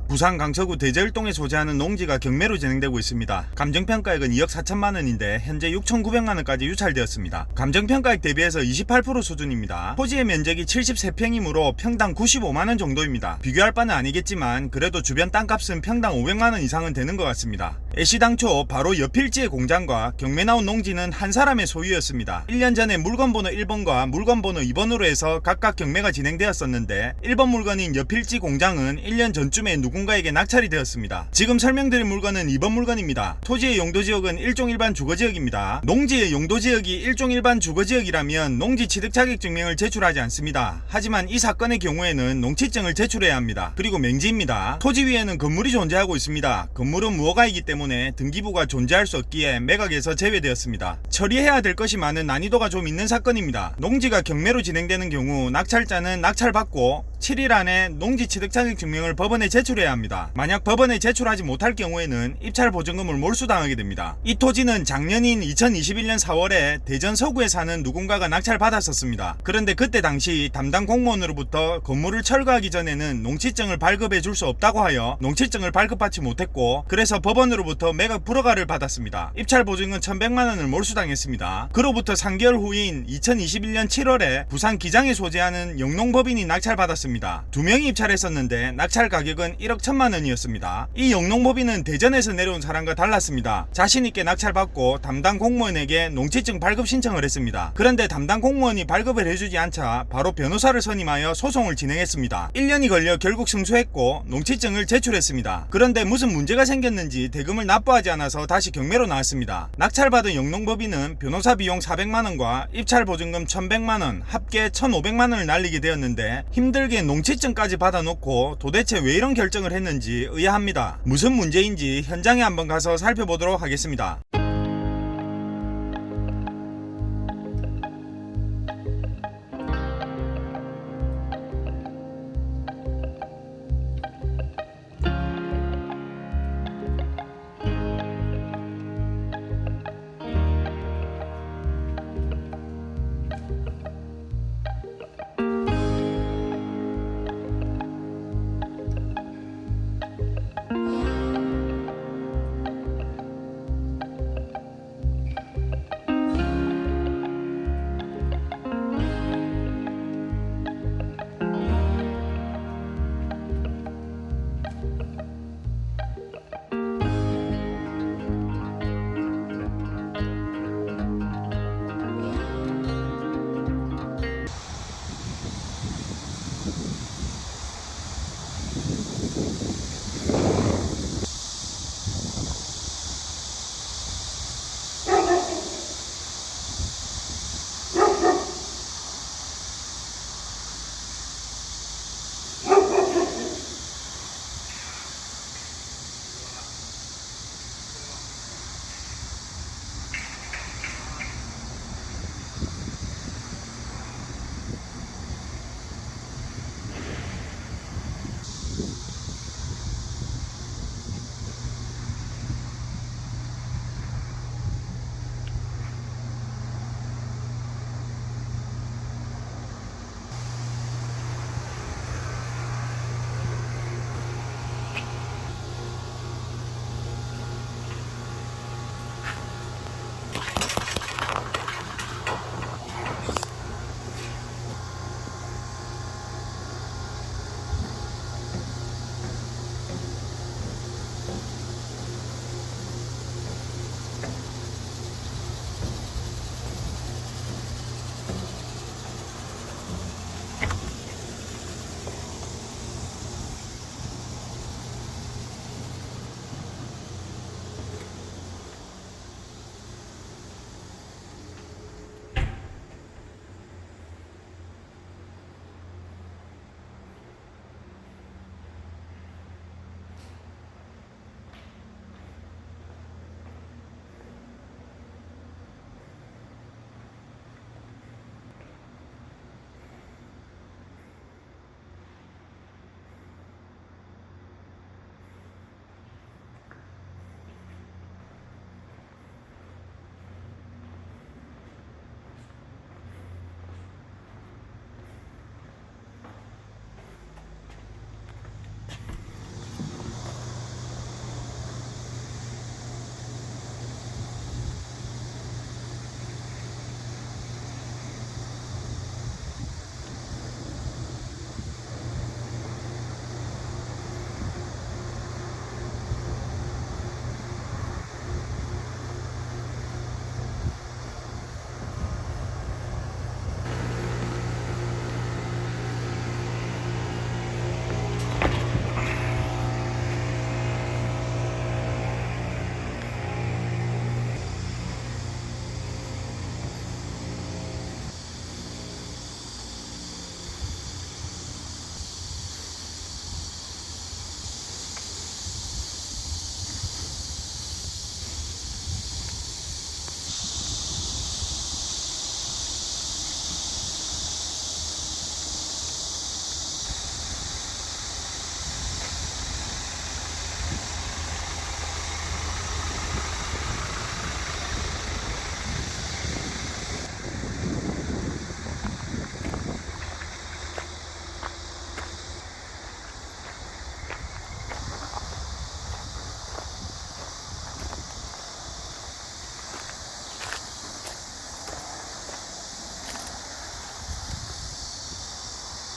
부산 강서구 대저일동에 소재하는 농지가 경매로 진행되고 있습니다. 감정평가액은 2억 4천만 원인데 현재 6,900만 원까지 유찰되었습니다. 감정평가액 대비해서 28% 수준입니다. 토지의 면적이 73평이므로 평당 95만 원 정도입니다. 비교할 바는 아니겠지만 그래도 주변 땅값은 평당 500만 원 이상은 되는 것 같습니다. 애시당초 바로 옆필지의 공장과 경매 나온 농지는 한 사람의 소유였습니다. 1년 전에 물건번호 1번과 물건번호 2번으로 해서 각각 경매가 진행되었었는데 1번 물건인 옆필지 공장은 1년 전쯤에 누군가에게 낙찰이 되었습니다. 지금 설명드릴 물건은 2번 물건입니다. 토지의 용도지역은 일종 일반 주거지역입니다. 농지의 용도지역이 일종 일반 주거지역이라면 농지 취득 자격증명을 제출하지 않습니다. 하지만 이 사건의 경우에는 농취증을 제출해야 합니다. 그리고 맹지입니다. 토지 위에는 건물이 존재하고 있습니다. 건물은 무허가이기 때문에 등기부가 존재할 수 없기에 매각에서 제외되었습니다. 처리해야 될 것이 많은 난이도가 좀 있는 사건입니다. 농지가 경매로 진행되는 경우 낙찰자는 낙찰받고 7일 안에 농지 취득 자격증명을 법원에 제출해야 합니다. 만약 법원에 제출하지 못할 경우에는 입찰 보증금을 몰수당하게 됩니다. 이 토지는 작년인 2021년 4월에 대전 서구에 사는 누군가가 낙찰받았었습니다. 그런데 그때 당시 담당 공무원으로부터 건물을 철거하기 전에는 농취증을 발급해 줄 수 없다고 하여 농취증을 발급받지 못했고 그래서 법원으로부터 매각 불허가를 받았습니다. 입찰 보증금 1,100만 원을 몰수당했습니다. 그로부터 3개월 후인 2021년 7월에 부산 기장에 소재하는 영농법인이 낙찰받았습니다. 2명이 입찰했었는데 낙찰 가격은 1억 1천만 원이었습니다. 이 영농법인은 대전에서 내려온 사람과 달랐습니다. 자신있게 낙찰받고 담당 공무원에게 농취증 발급 신청을 했습니다. 그런데 담당 공무원이 발급을 해주지 않자 바로 변호사를 선임하여 소송을 진행했습니다. 1년이 걸려 결국 승소했고 농취증을 제출했습니다. 그런데 무슨 문제가 생겼는지 대금을 납부하지 않아서 다시 경매로 나왔습니다. 낙찰받은 영농법인은 변호사 비용 400만원과 입찰 보증금 1,100만원 합계 1,500만원을 날리게 되었는데 힘들게 농취증까지 받아놓고 도대체 왜 이런 결정을 했는지 의아합니다. 무슨 문제인지 현장에 한번 가서 살펴보도록 하겠습니다.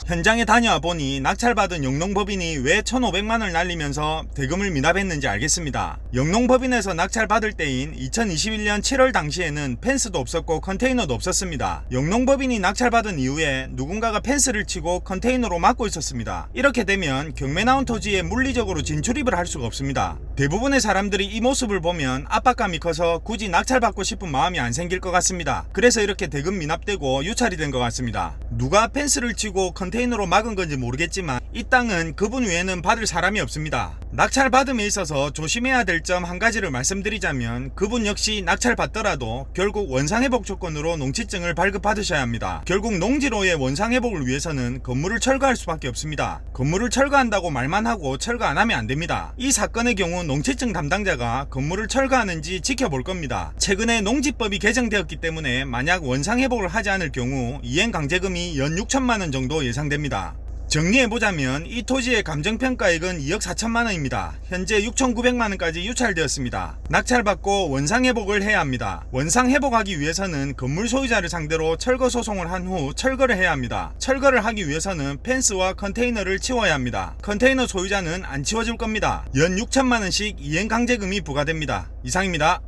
현장에 다녀와 보니 낙찰받은 영농법인이 왜 1,500만원을 날리면서 대금을 미납했는지 알겠습니다. 영농법인에서 낙찰받을 때인 2021년 7월 당시에는 펜스도 없었고 컨테이너도 없었습니다. 영농법인이 낙찰받은 이후에 누군가가 펜스를 치고 컨테이너로 막고 있었습니다. 이렇게 되면 경매 나온 토지에 물리적으로 진출입을 할 수가 없습니다. 대부분의 사람들이 이 모습을 보면 압박감이 커서 굳이 낙찰받고 싶은 마음이 안 생길 것 같습니다. 그래서 이렇게 대금 미납되고 유찰이 된 것 같습니다. 누가 펜스를 치고 컨테이너로 막은 건지 모르겠지만 이 땅은 그분 외에는 받을 사람이 없습니다. 낙찰 받음에 있어서 조심해야 될 점 한 가지를 말씀드리자면 그분 역시 낙찰 받더라도 결국 원상회복 조건으로 농지증을 발급받으셔야 합니다. 결국 농지로의 원상회복을 위해서는 건물을 철거할 수밖에 없습니다. 건물을 철거한다고 말만 하고 철거 안 하면 안 됩니다. 이 사건의 경우 농지증 담당자가 건물을 철거하는지 지켜볼 겁니다. 최근에 농지법이 개정되었기 때문에 만약 원상회복을 하지 않을 경우 이행강제금이 연 6천만원 정도 예상됩니다. 정리해보자면 이 토지의 감정평가액은 2억 4천만원입니다. 현재 6,900만원까지 유찰되었습니다. 낙찰받고 원상회복을 해야 합니다. 원상회복하기 위해서는 건물 소유자를 상대로 철거소송을 한 후 철거를 해야 합니다. 철거를 하기 위해서는 펜스와 컨테이너를 치워야 합니다. 컨테이너 소유자는 안 치워줄 겁니다. 연 6천만원씩 이행강제금이 부과됩니다. 이상입니다.